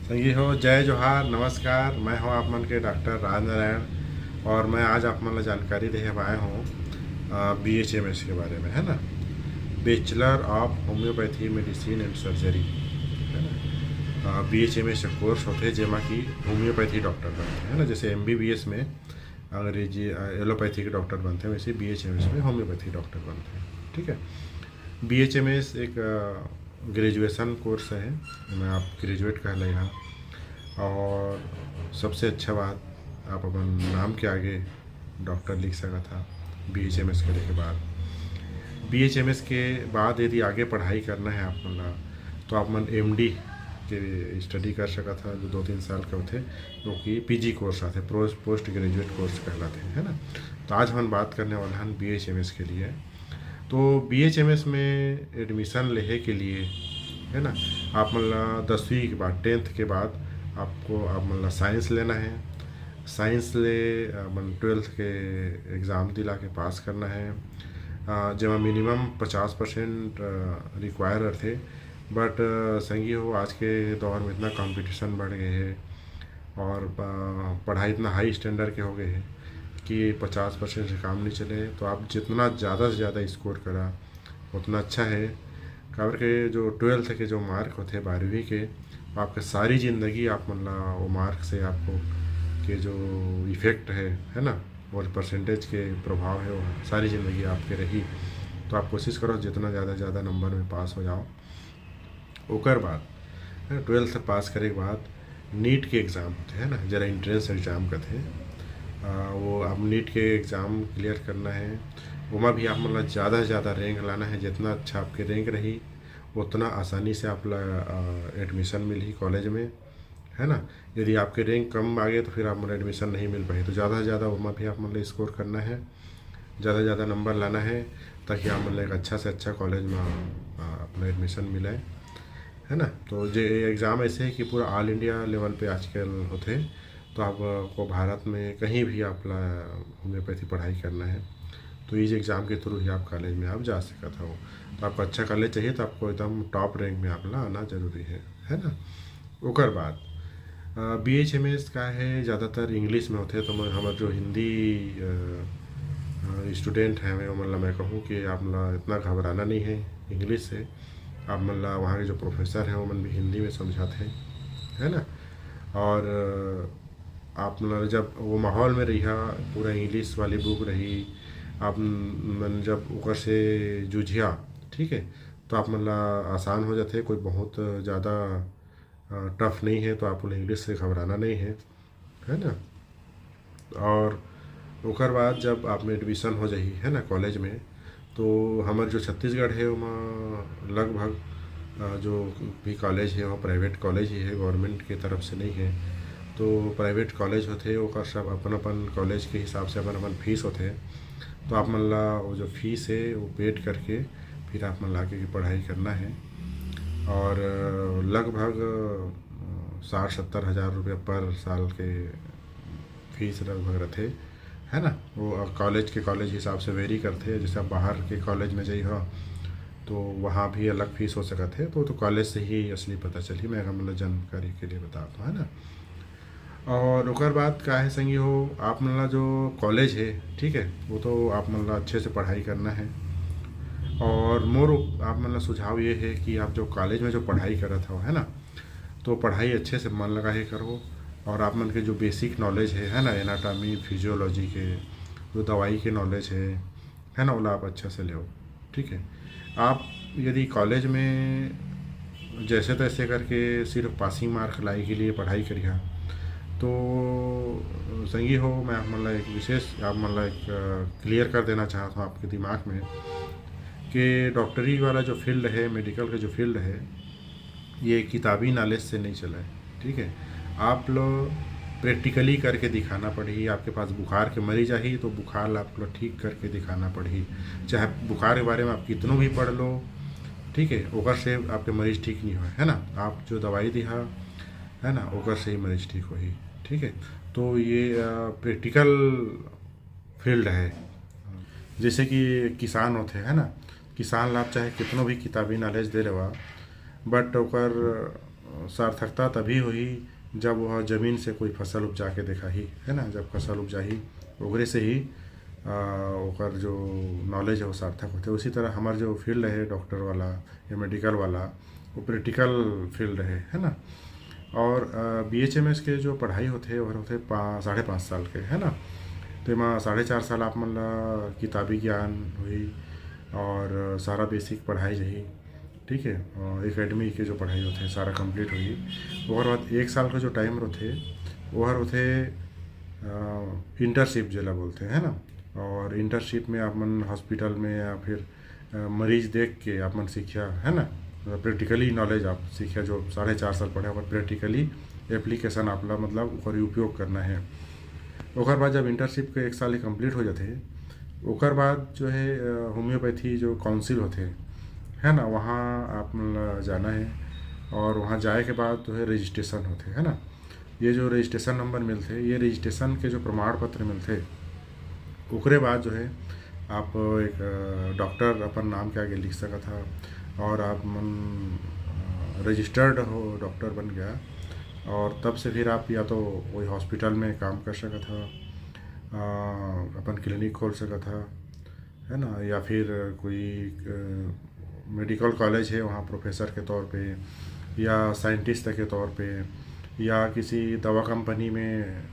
संगी हो जय जोहार नमस्कार। मैं हूँ आप मन के डॉक्टर राज नारायण और मैं आज आप मन ला जानकारी देहे आए हूँ BHMS के बारे में, है ना। Bachelor of homeopathy medicine and surgery, है ना। BHMS कोर्स होते जेमा कि होम्योपैथी डॉक्टर बनते हैं ना। जैसे MBBS में अंग्रेजी एलोपैथी के डॉक्टर बनते हैं, वैसे BHMS में होम्योपैथी डॉक्टर बनते हैं। ठीक है। BHMS एक ग्रेजुएशन कोर्स है, मैं आप ग्रेजुएट कह लें यहाँ। और सबसे अच्छा बात, आप अपन नाम के आगे डॉक्टर लिख सका था BHMS करे के बाद। BHMS के बाद यदि आगे पढ़ाई करना है आप मन ला, तो आप मन MD के स्टडी कर सका था, जो 2-3 साल के होते, जो कि PG कोर्स आते, पोस्ट ग्रेजुएट कोर्स कहलाते हैं, है ना। तो आज हम बात करने वाले हैं BHMS के लिए। तो BHMS में एडमिशन लेने के लिए, है ना, आप मन ला 10वीं के बाद 10th के बाद आपको आप मन ला साइंस लेना है। साइंस ले मन 12th के एग्ज़ाम दिला के पास करना है, जेमा मिनिमम 50% रिक्वायर रहते। बट संगी हो, आज के दौर में इतना कंपटीशन बढ़ गए है और पढ़ाई इतना हाई स्टैंडर्ड के हो गए हैं कि 50% से काम नहीं चले। तो आप जितना ज़्यादा से ज़्यादा स्कोर करा उतना अच्छा है। काबर के जो 12th के जो मार्क होते 12वीं के, आपके सारी ज़िंदगी आप मतलब वो मार्क से आपको के जो इफ़ेक्ट है ना, और परसेंटेज के प्रभाव है, वो सारी ज़िंदगी आपके रही। तो आप कोशिश करो जितना ज़्यादा नंबर में पास हो जाओ। ओकर बाद 12th पास करे के बाद नीट के एग्ज़ाम होते हैं ना, जरा इंट्रेंस एग्ज़ाम कहते हैं। वो आप नीट के एग्ज़ाम क्लियर करना है। वहाँ भी आप मतलब ज़्यादा से ज़्यादा रैंक लाना है। जितना अच्छा आपकी रैंक रही उतना आसानी से आप एडमिशन मिली कॉलेज में, है ना। यदि आपके रैंक कम आ गए तो फिर आप मतलब एडमिशन नहीं मिल पाए। तो ज़्यादा से ज़्यादा वहाँ भी आप मतलब स्कोर करना है, ज़्यादा से ज़्यादा नंबर लाना है, ताकि आप मतलब एक अच्छा से अच्छा कॉलेज में अपना एडमिशन मिले, है ना। तो ये एग्ज़ाम ऐसे है कि पूरा ऑल इंडिया लेवल पे आजकल होते। तो आपको भारत में कहीं भी आप होम्योपैथी पढ़ाई करना है तो इस एग्ज़ाम के थ्रू ही आप कॉलेज में आप जा सकता हो। तो आपको अच्छा कॉलेज चाहिए तो आपको एकदम टॉप रैंक में आप आना ज़रूरी है ना। ओकर बाद BHMS का है ज़्यादातर इंग्लिश में होते हैं। तो मैं हमारे जो हिंदी स्टूडेंट हैं, मैं मतलब मैं कहूँ कि आप मतलब इतना घबराना नहीं है इंग्लिश से। आप मतलब वहाँ के जो प्रोफेसर हैं वो मन भी हिंदी में समझाते हैं, है ना। और आप मतलब जब वो माहौल में रही, पूरा इंग्लिश वाली बुक रही, आप मन जब ऊपर से जूझिया, ठीक है, तो आप मतलब आसान हो जाते। कोई बहुत ज़्यादा टफ नहीं है, तो आप इंग्लिश से घबराना नहीं है ना। और ओकर बाद जब आप में एडमिशन हो जाही, है ना, कॉलेज में, तो हमारे जो छत्तीसगढ़ है वहाँ लगभग जो भी कॉलेज है वो प्राइवेट कॉलेज ही है, गवर्नमेंट की तरफ से नहीं है। तो प्राइवेट कॉलेज होते ओकर सब अपन अपन कॉलेज के हिसाब से अपन अपन फीस होते। तो आप मन ला वो जो फीस है वो पेड करके फिर आप मन ला के पढ़ाई करना है। और लगभग 60-70 हज़ार रुपये पर साल के फीस लगभग रहते, है ना। वो कॉलेज के कॉलेज हिसाब से वेरी करते हैं। जैसे आप बाहर के कॉलेज में जाइए तो वहाँ भी अलग फीस हो सकते हैं। तो कॉलेज से ही असली पता चली, मैं मतलब जानकारी के लिए बताता हूँ, है ना। और ओकर बाद का है संगी हो, आप मतलब जो कॉलेज है, ठीक है, वो तो आप मतलब अच्छे से पढ़ाई करना है। और मोर आप मतलब सुझाव ये है कि आप जो कॉलेज में जो पढ़ाई कर रहा था, है ना, तो पढ़ाई अच्छे से मन लगा के करो। और आप मन के जो बेसिक नॉलेज है ना, एनाटॉमी फिजियोलॉजी के, जो दवाई के नॉलेज है ना, वो आप अच्छा से ले। ठीक है। आप यदि कॉलेज में जैसे तैसे करके सिर्फ पासिंग मार्क लाई के लिए पढ़ाई करिए, तो संगी हो, मैं आप मतलब एक विशेष आप मतलब एक क्लियर कर देना चाहता हूँ आपके दिमाग में कि डॉक्टरी वाला जो फील्ड है, मेडिकल का जो फील्ड है, ये किताबी नॉलेज से नहीं चला है। ठीक है। आप लोग प्रैक्टिकली करके दिखाना पड़ी। आपके पास बुखार के मरीज आई तो बुखार आप लोग ठीक करके दिखाना पड़ी। चाहे बुखार के बारे में आप कितनों भी पढ़ लो, ठीक है, ओकर से आपके मरीज ठीक नहीं हो, है ना। आप जो दवाई दिहा, है ना, ओकर से ही मरीज ठीक हो ही। ठीक है। तो ये प्रैक्टिकल फील्ड है। जैसे कि किसान होते हैं ना, किसान लाभ चाहे कितनों भी किताबी नॉलेज दे रहा, बट ओकर सार्थकता तभी हुई जब वह ज़मीन से कोई फसल उपजा के देखा ही, है ना। जब फसल उपजाही ओकरे से ही ओकर जो नॉलेज है वो सार्थक होते। उसी तरह हमार जो फील्ड है डॉक्टर वाला या मेडिकल वाला, वो प्रैक्टिकल फील्ड है ना। और BHMS के जो पढ़ाई होते वो होते 5.5 साल के, है ना। तो एमा 4.5 साल आप मन ला किताबी ज्ञान हुई और सारा बेसिक पढ़ाई जही, ठीक है। और एकेडमी के जो पढ़ाई होते सारा कंप्लीट हुई। ओकर बाद 1 साल का जो टाइम रहते वह होते इंटर्नशिप जेला बोलते हैं ना। और इंटर्नशिप में आप मन हॉस्पिटल में या फिर मरीज देख के आप मन सीखिया, है ना। प्रैक्टिकली नॉलेज आप सीखिया, जो 4.5 साल पढ़े और प्रैक्टिकली एप्लीकेशन आपला मतलब ओकर उपयोग करना है। ओकर बाद जब इंटर्नशिप के 1 साल कंप्लीट हो जाते, ओकर बाद जो है होम्योपैथी जो काउंसिल होते, है ना, वहाँ आप जाना है। और वहाँ जाए के बाद जो है रजिस्ट्रेशन होते, है ना। ये जो रजिस्ट्रेशन नंबर मिलते, ये रजिस्ट्रेशन के जो प्रमाण पत्र मिलते, ओकरे बाद जो है आप एक डॉक्टर अपन नाम के आगे लिख सका था और आप मन रजिस्टर्ड हो डॉक्टर बन गया। और तब से फिर आप या तो वही हॉस्पिटल में काम कर सका था, अपन क्लिनिक खोल सका था, है ना। या फिर कोई मेडिकल कॉलेज है वहाँ प्रोफेसर के तौर पे या साइंटिस्ट के तौर पे या किसी दवा कंपनी में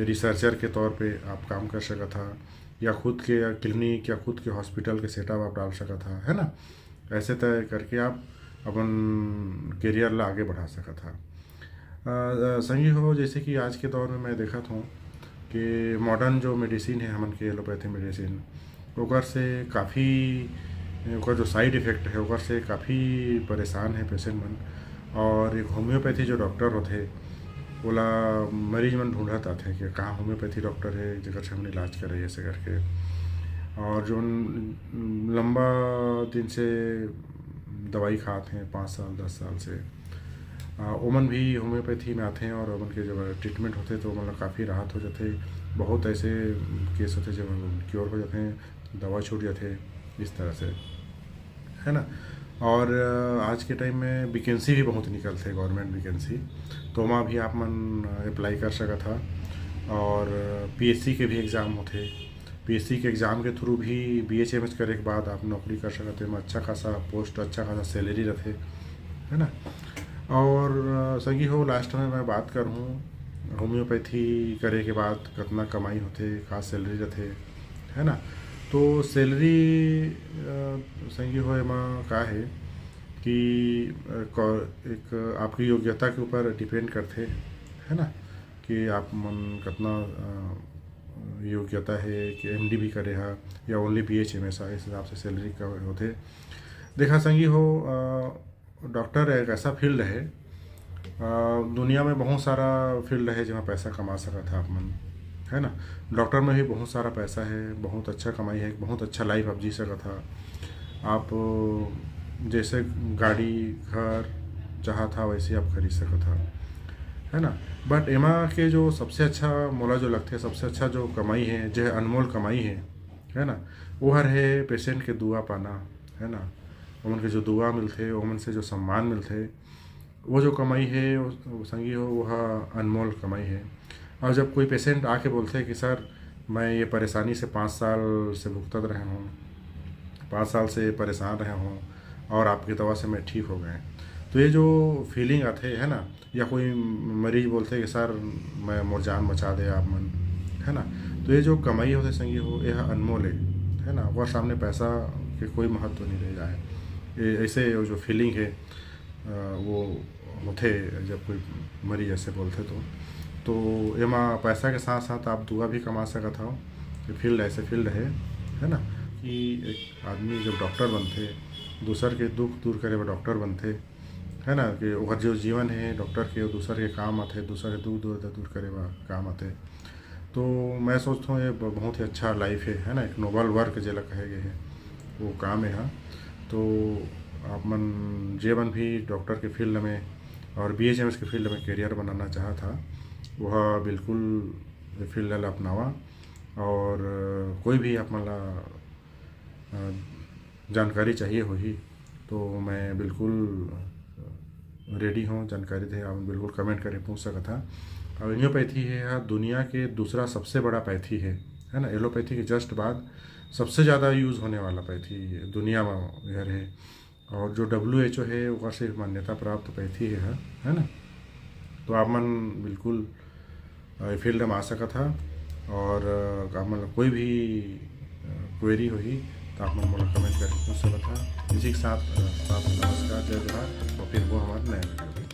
रिसर्चर के तौर पे आप काम कर सका था, या खुद के क्लिनिक या खुद के हॉस्पिटल के सेटअप आप डाल सका था, है ना। ऐसे तय करके आप अपन करियर ला आगे बढ़ा सका था। सही हो जैसे कि आज के दौर में मैं देखा हूँ कि मॉडर्न जो मेडिसिन है हमन के एलोपैथी मेडिसिन, ओकर से काफ़ी ओकर जो साइड इफ़ेक्ट है ओकर से काफ़ी परेशान है पेशेंट मन। और एक होम्योपैथी जो डॉक्टर होते बोला मरीज मन ढूंढत आते कि कहाँ होम्योपैथी डॉक्टर है जगह से हम इलाज करे ऐसे करके। और जो लंबा दिन से दवाई खाते हैं 5 साल 10 साल से, ओमन भी होम्योपैथी में आते हैं और ओमन के जब ट्रीटमेंट होते तो मतलब काफ़ी राहत हो जाते। बहुत ऐसे केस होते जब क्योर हो जाते हैं, दवा छूट जाते इस तरह से, है ना। और आज के टाइम में वैकेंसी भी बहुत निकलते हैं, गवर्नमेंट वैकेंसी, तो वहाँ भी आप मन अप्लाई कर सका था। और PSC के भी एग्ज़ाम होते, PSC के एग्ज़ाम के थ्रू भी BHMS करे के बाद आप नौकरी कर सकते हैं। अच्छा खासा पोस्ट, अच्छा खासा सैलरी रहते, है ना। और संगी हो लास्ट में मैं बात करूँ होम्योपैथी करे के बाद कितना कमाई होते, खास सैलरी रहते, है ना। तो सैलरी संगी हो एमा का है कि एक आपकी योग्यता के ऊपर डिपेंड करते, है ना, कि आप मन कितना योग्यता है कि MD भी करे है या ओनली BHMS इस हिसाब से सैलरी का होते। देखा संगी हो डॉक्टर एक ऐसा फील्ड है, दुनिया में बहुत सारा फील्ड है जहाँ पैसा कमा सका था आप मन, है ना। डॉक्टर में भी बहुत सारा पैसा है, बहुत अच्छा कमाई है, बहुत अच्छा लाइफ आप जी सका था। आप जैसे गाड़ी घर चाहा था वैसे आप खरीद सका था, है ना। बट एमा के जो सबसे अच्छा मोला जो लगते है, सबसे अच्छा जो कमाई है, जो अनमोल कमाई है ना, वो हर है पेशेंट के दुआ पाना, है ना। उमन के जो दुआ मिलते, उमन से जो सम्मान मिलते, वो जो कमाई है वो संगी हो वह अनमोल कमाई है। और जब कोई पेशेंट आके बोलते हैं कि सर मैं ये परेशानी से 5 साल से भुगत रहा हूँ, 5 साल से परेशान रहा हूँ और आपकी दवा से मैं ठीक हो गए, तो ये जो फीलिंग आते है ना। या कोई मरीज बोलते हैं कि सर मैं मोर जान बचा दे आप मन, है ना। तो ये जो कमाई होते संगी हो यह अनमोल है ना। और सामने पैसा के कोई महत्व नहीं रह जाए। ऐसे जो फीलिंग है वो होते जब कोई मरीज ऐसे बोलते तो एमा पैसा के साथ साथ आप दुआ भी कमा सका था। ये फील्ड ऐसे फील्ड है ना, कि एक आदमी जब डॉक्टर बनते दूसर के दुख दूर करे वो डॉक्टर बनते, है ना। कि वह जो जीवन है डॉक्टर के दूसर के काम आते, दूसर के दुख दूर करे वह काम आते। तो मैं सोचता हूँ ये बहुत ही अच्छा लाइफ है ना। एक नोबल वर्क जिला कहे गए है वो काम है। हाँ, तो आप मन जीवन भी डॉक्टर के फील्ड में और BHMS के फील्ड में करियर बनाना चाहा था, वह बिल्कुल फील्ड अपनावा। और कोई भी आप मला जानकारी चाहिए होगी तो मैं बिल्कुल रेडी हों जानकारी दे आप बिल्कुल कमेंट करके पूछ सकत था। और एलियोपैथी है दुनिया के दूसरा सबसे बड़ा पैथी है ना। एलोपैथी के जस्ट बाद सबसे ज़्यादा यूज़ होने वाला पैथी दुनिया में यह है। और जो WHO है वह से मान्यता प्राप्त पैथी है ना। तो आप मन बिल्कुल फील्ड में आ सका था। और आप मन कोई भी क्वेरी होगी तो आप मन मोला कमेंट करके पूछ सकता था। इसी के साथ नमस्कार, जय जोहार। और फिर वो हमारे नए वीडियो